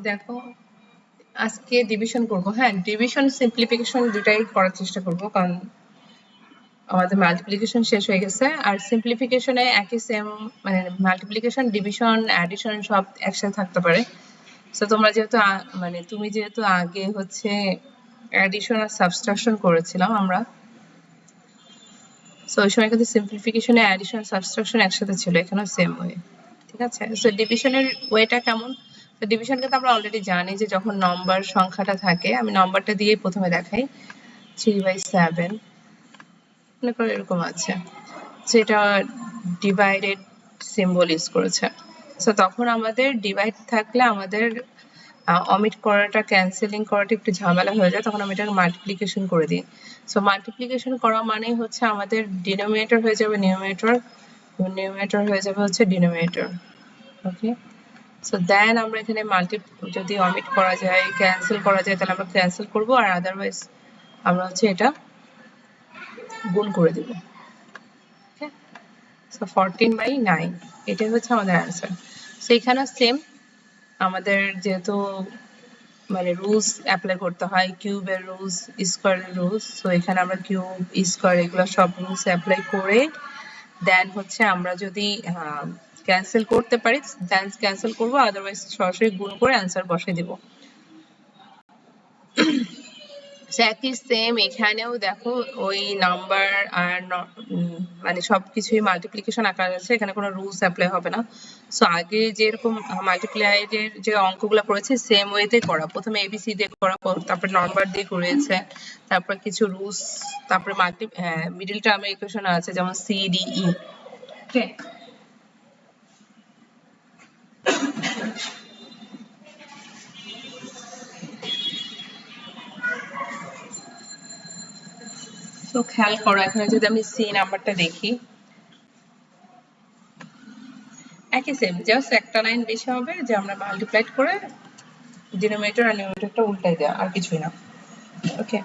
দেখো আজকে ডিভিশন করব। হ্যাঁ, ডিভিশন সিম্পলিফিকেশন দুটাই করার চেষ্টা করব, কারণ আমাদের মাল্টিপ্লিকেশন শেষ হয়ে গেছে। আর সিম্পলিফিকেশনে একই সেম, মানে মাল্টিপ্লিকেশন, ডিভিশন, অ্যাডিশন সব একসাথে থাকতে পারে। সো তোমরা যেহেতু মানে তুমি যেহেতু আগে হচ্ছে অ্যাডিশন আর সাবট্রাকশন করেছিলাম আমরা, সো ওই সময় কিন্তু সিম্পলিফিকেশনে অ্যাডিশন সাবট্রাকশন একসাথে ছিল, এখানেও সেম ওয়ে। ঠিক আছে, সো ডিভিশনের ওয়েটা কেমন? তো ডিভিশন কিন্তু আমরা অলরেডি জানি যে যখন নম্বর সংখ্যাটা থাকে, আমি নম্বরটা দিয়ে প্রথমে দেখাই। 3/7 মনে করো এরকম আছে, সেটা ডিভাইডেড সিম্বল ইউজ করেছে। সো তখন আমাদের ডিভাইড থাকলে আমাদের অমিট করাটা, ক্যান্সেলিং করাটা একটু ঝামেলা হয়ে যায়, তখন আমি এটাকে মাল্টিপ্লিকেশন করে দিই। সো মাল্টিপ্লিকেশন করা মানেই হচ্ছে আমাদের ডিনোমিনেটর হয়ে যাবে নিউমারেটর, নিউমারেটর হয়ে যাবে হচ্ছে ডিনোমিনেটর। ওকে, সো দেন আমরা এখানে যদি অমিট করা যায়, ক্যান্সেল করা যায়, তাহলে আমরা ক্যান্সেল করবো, আর আদারওয়াইজ আমরা হচ্ছে এটা গুণ করে দেবো। ওকে, সো 14/9 এটাই হচ্ছে আমাদের অ্যান্সার। সো এখানে সেম, আমাদের যেহেতু মানে রুলস অ্যাপ্লাই করতে হয়, কিউবের রুলস, স্কোয়ারের রুলস, সো এখানে আমরা কিউব, স্কোয়ার এগুলো সব রুলস অ্যাপ্লাই করে দেন হচ্ছে আমরা যদি ক্যান্সেল করতে পারি দেন ক্যান্সেল করবো, আদারওয়াইজ সরাসরি গুণ করে অ্যান্সার বসিয়ে দিব। একই সেম এখানেও দেখো, ওই নাম্বার আর মানে সবকিছুই মাল্টিপ্লিকেশন আকার আছে, এখানে কোনো রুলস অ্যাপ্লাই হবে না। সো আগে যেরকম মাল্টিপ্লাইয়ের যে অঙ্কগুলো করেছি সেম ওয়েতে করা, প্রথমে এবিসি দিয়ে করা, তারপরে নাম্বার দিয়ে করেছে, তারপর কিছু রুলস, তারপরে মিডল টার্মের ইকুয়েশন আছে যেমন CDE। ওকে, তো খেয়াল করো এখানে যদি আমি সি নাম্বারটা দেখি, একই সেম, জাস্ট একটা লাইন বেশি হবে যে আমরা মাল্টিপ্লাইড করে ডিনোমিনেটর আর নিউমারেটরটা উল্টাই দেওয়া, আর কিছুই না। ওকে,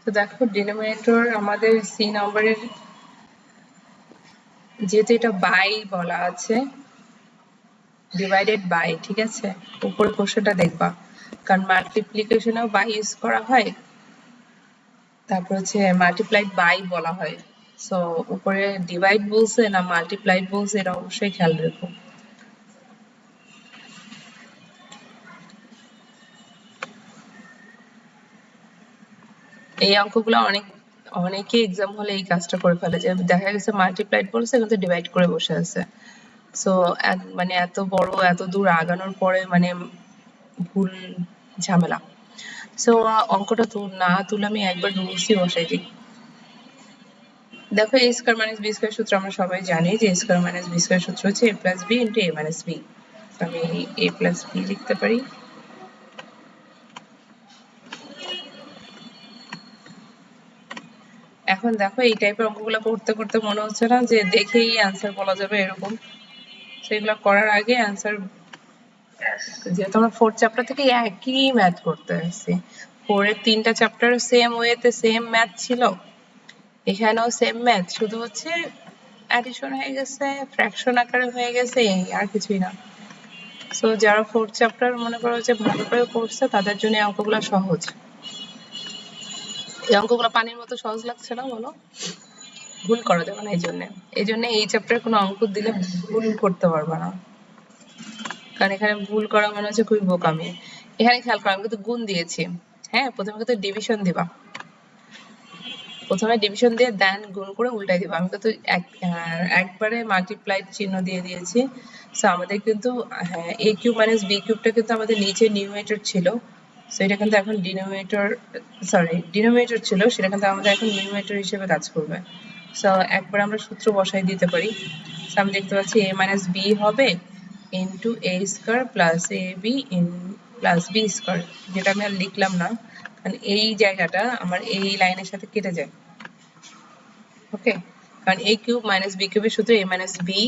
তো দেখো ডিনোমিনেটর আমাদের সি নাম্বারের, যেহেতু এটা বাই বলা আছে, ডিভাইডেড বাই, ঠিক আছে, উপরে কোশ্চেনটা দেখবা, কারণ মাল্টিপ্লিকেশনেও বাই ইউজ করা হয়, তারপর হচ্ছে মাল্টিপ্লাইড বাই বলা হয়। সো উপরে ডিভাইড বলছে না মাল্টিপ্লাইড বলছে, এটা অবশ্যই খেয়াল রেখো। এই অঙ্কগুলো অনেকে এক্সাম হলে এই কাজটা করে ফেলে, যে দেখা গেছে মাল্টিপ্লাইড বলছে কিন্তু ডিভাইড করে বসে আছে। সো মানে এত বড় এত দূর আগানোর পরে মানে ভুল, ঝামেলা। সো অঙ্কটা না তুলে আমি একবার রুলসই বসাই দিই। দেখো, এ স্কয়ার মাইনাস বি স্কয়ার সূত্র আমরা সবাই জানি, যে এ স্কয়ার মাইনাস বি স্কয়ার সূত্র হচ্ছে এ প্লাস বি ইন্টু এ মাইনাস বি। আমি এ প্লাস বি লিখতে পারি। এখন দেখো এই টাইপের অঙ্কগুলো করতে করতে মনে হচ্ছে না যে দেখেই অ্যান্সার বলা যাবে এরকম? সেগুলো করার আগে অ্যান্সার, যেহেতু আমরা 4th চ্যাপ্টার থেকে একই ম্যাথ করতে আসছি, 4 এর 3টা চ্যাপ্টার সেম ওয়েতে সেম ম্যাথ ছিল, এখানেও সেম ম্যাথ, শুধু হচ্ছে অ্যাডিশন হয়ে গেছে, ফ্র্যাকশন আকারে হয়ে গেছে, আর কিছুই না। সো যারা 4th চ্যাপ্টার মনে করো যে ভালো করে করছে, তাদের জন্য এই অঙ্কগুলো সহজ। এই অঙ্কগুলো পানির মতো সহজ লাগছে না বলো? ভুল করা যাবে না, এই জন্য এই চ্যাপ্টারে কোনো অঙ্ক দিলে ভুল করতে পারবে না, কারণ এখানে ভুল করা মানে হচ্ছে খুবই বোকামি। এখানে খেয়াল করো, আমি কিন্তু গুণ দিয়েছি। হ্যাঁ, প্রথমে কিন্তু ডিভিশন দিবা, প্রথমে ডিভিশন দিয়ে দেন গুণ করে উল্টাই দিবা। আমি কিন্তু একবারে মাল্টিপ্লাইড চিহ্ন দিয়ে দিয়েছি। সো আমাদের কিন্তু এ কিউব মাইনাস বি কিউবটা কিন্তু আমাদের নিচে নিউমারেটর ছিল, সো এটা কিন্তু এখন ডিনোমিনেটর ছিল, সেটা কিন্তু আমাদের এখন নিউমারেটর হিসেবে কাজ করবে। সো একবার আমরা সূত্র বসাই দিতে পারি। সো আমি দেখতে পাচ্ছি a মাইনাস বি হবে into A square plus A B plus B square, যেটা আমি আর লিখলাম না, কারণ এই জায়গাটা আমার এই লাইনের সাথে কেটে যায়। ওকে, কারণ a কিউব মাইনাস বি কিউবের সূত্র a মাইনাস বি,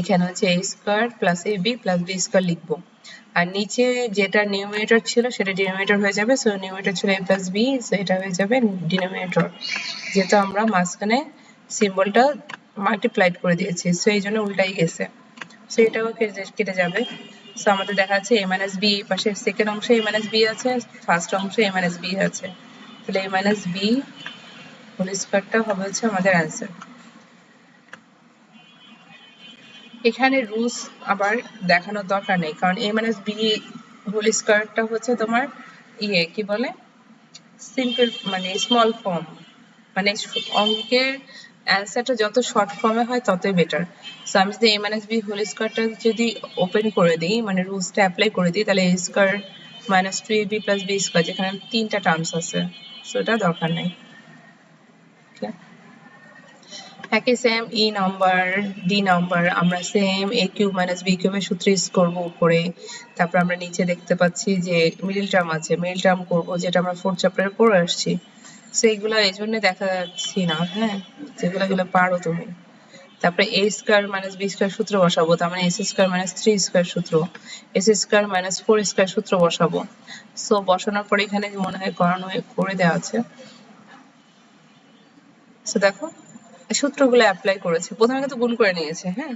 এখানে হচ্ছে a square plus A B plus B square লিখবো, আর নিচে যেটা নিউমারেটর ছিল সেটা ডিনোমিনেটর হয়ে যাবে। সো নিউমারেটর ছিল a প্লাস বি, সো এটা হয়ে যাবে ডিনোমিনেটর, যেহেতু আমরা মাঝখানে সিম্বলটা মাল্টিপ্লাইড করে দিয়েছি, সো এই জন্য উল্টাই গেছে। সো এটাও কেটে যাবে। সো আমাদের দেখা যাচ্ছে a মাইনাস বি, এই পাশে সেকেন্ড অংশে a মাইনাস বি আছে, ফার্স্ট অংশে a মাইনাস বি আছে, তাহলে a মাইনাস বি হোল স্কয়ারটা হবে হচ্ছে আমাদের অ্যান্সার। এখানে রুলস আবার দেখানোর দরকার নেই, কারণ a মাইনাস বি হোল স্কয়ারটা হচ্ছে তোমার কি বলে সিম্পল, মানে স্মল ফর্ম, মানে অঙ্কের অ্যান্সারটা যত শর্ট ফর্মে হয় ততই বেটার। সো আমি যদি a মাইনাস বি হোল স্কয়ারটা যদি ওপেন করে দিই, মানে রুলসটা অ্যাপ্লাই করে দিই, তাহলে a square minus 2ab plus b square, যেখানে 3টা টার্মস আছে, সো এটা দরকার নেই। একই সেম ই নাম্বার ডি নাম্বার আমরা same a cube minus b কিউবের সূত্র ইউজ করব উপরে, তারপর আমরা নিচে দেখতে পাচ্ছি যে মিডল টার্ম আছে, মিডল টার্ম করব, যেটা আমরা 4th চ্যাপ্টারে পড়ে আসছি। সো এইগুলো এই জন্য দেখা যাচ্ছি না, হ্যাঁ, যেগুলো পারো তুমি। তারপরে a square minus b square সূত্র বসাবো, তার মানে s স্কয়ার মাইনাস 3 স্কয়ার সূত্র, s স্কয়ার মাইনাস 4 স্কয়ার সূত্র বসাবো। সো বসানোর পরে এখানে মনে হয় করে দেওয়া আছে। সো দেখো সূত্রগুলো অ্যাপ্লাই করেছে, প্রথমে কিন্তু গুণ করে নিয়েছে, হ্যাঁ,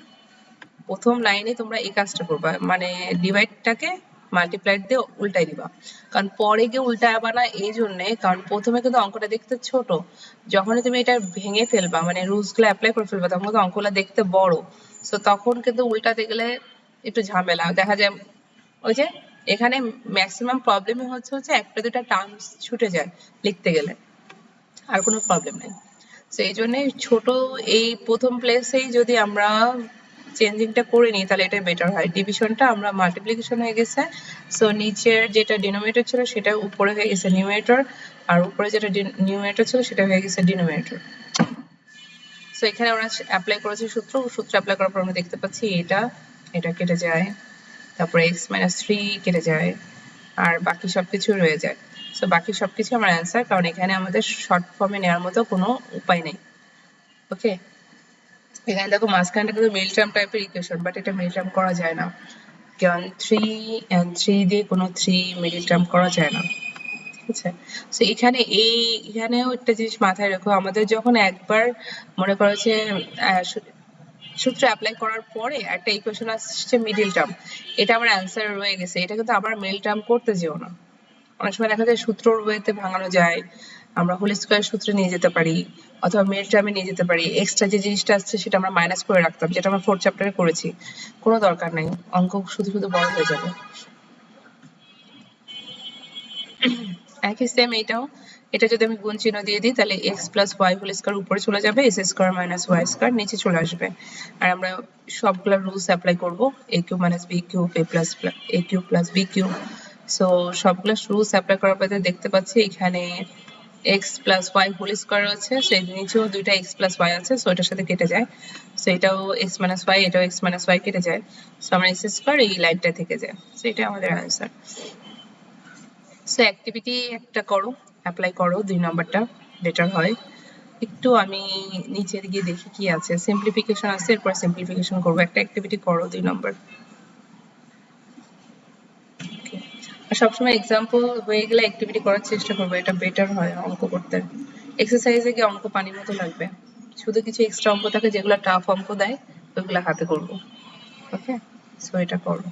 প্রথম লাইনে তোমরা এই কাজটা করবা, মানে ডিভাইডটাকে মাল্টিপ্লাইড দিয়ে উল্টাই দিবা, কারণ পরে গিয়ে উল্টাবা না এই জন্যে, কারণ প্রথমে কিন্তু অঙ্কটা দেখতে ছোট, যখনই তুমি এটা ভেঙে ফেলবা, মানে রুলস গুলো অ্যাপ্লাই করে ফেলবা, তখন কিন্তু অঙ্কগুলো দেখতে বড়, সো তখন কিন্তু উল্টাতে গেলে একটু ঝামেলা দেখা যায়। ওই যে এখানে ম্যাক্সিমাম প্রবলেমই হচ্ছে একটা দুটা টার্মস ছুটে যায় লিখতে গেলে, আর কোনো প্রবলেম নেই। সো এই জন্য ছোট এই প্রথম প্লেসেই যদি আমরা চেঞ্জিংটা করে নিই, তাহলে এটা বেটার হয়। ডিভিশনটা আমরা মাল্টিপ্লিকেশন হয়ে গেছে, সো নিচের যেটা ডিনোমিনেটর ছিল সেটা উপরে হয়ে গেছে নিউমারেটর, আর উপরে যেটা নিউমারেটর ছিল সেটা হয়ে গেছে ডিনোমিনেটর। সো এখানে আমরা অ্যাপ্লাই করেছি সূত্র অ্যাপ্লাই করার পর আমরা দেখতে পাচ্ছি এটা কেটে যায়, তারপরে x মাইনাস 3 কেটে যায়, আর বাকি সবকিছু রয়ে যায়। সো বাকি সবকিছু আমার অ্যান্সার, কারণ এখানে আমাদের শর্ট ফর্মে নেওয়ার মতো কোনো উপায় নেই। ওকে, এখানে দেখো মাঝখানটা কিন্তু মিল টার্ম টাইপের ইকুয়েশন, বাট এটা মিল টার্ম করা যায় না, কারণ 3 and 3 দিয়ে কোনো 3 মিডল টার্ম করা যায় না, ঠিক আছে। সো এখানেও একটা জিনিস মাথায় রাখো, আমাদের যখন একবার মনে করো যে সূত্র অ্যাপ্লাই করার পরে একটা ইকুয়েশন আসছে মিডল টার্ম, এটা আমার অ্যান্সার রয়ে গেছে, এটা কিন্তু আবার মিডল টার্ম করতে যেও না। অনেক সময় দেখা যায় সূত্রর ওয়েতে ভাঙানো যায়, আমরা হোল স্কয়ার সূত্রে নিয়ে যেতে পারি, অথবা মিডল টার্মে নিয়ে যেতে পারি, এক্সট্রা যে জিনিসটা আসছে সেটা আমরা মাইনাস করে রাখতাম, যেটা আমরা 4th চ্যাপ্টারে করেছি, কোনো দরকার নেই, অঙ্ক শুধু বড় হয়ে যাবে। একই সেম এটা যদি আমি গুণ চিহ্ন দিয়ে দিই, তাহলে x plus Y whole square উপরে চলে যাবে, s square minus Y square নিচে চলে আসবে, আর আমরা সবগুলা রুলস অ্যাপ্লাই করব, a cube minus b cube a cube plus b cube. So সবগুলা রুলস অ্যাপ্লাই করার পরে দেখতে পাচ্ছি এখানে x plus Y whole square আছে, সেই নিচেও দুইটা x প্লাস ওয়াই আছে, সো এটার সাথে কেটে যায়, সো এটাও x মাইনাস ওয়াই, এটাও x মাইনাস ওয়াই কেটে যায়, সো আমার s স্কয়ার এই লাইনটা থেকে যায়, সো এটা আমাদের অ্যান্সার। সো অ্যাক্টিভিটি একটা করো, অ্যাপ্লাই করো, 2 নম্বরটা বেটার হয়। একটু আমি নিচের গিয়ে দেখি কি আছে, সিম্পলিফিকেশন আছে, এরপর সিম্পলিফিকেশন করবো, একটা অ্যাক্টিভিটি করো 2 নম্বর। আর সবসময় এক্সাম্পল হয়ে গেলে অ্যাক্টিভিটি করার চেষ্টা করবো, এটা বেটার হয় অঙ্ক করতে। এক্সারসাইজে গিয়ে অঙ্ক পানির মতো লাগবে, শুধু কিছু এক্সট্রা অঙ্ক থাকে যেগুলো টাফ অঙ্ক দেয়, ওইগুলো হাতে করবো। ওকে, সো এটা করো।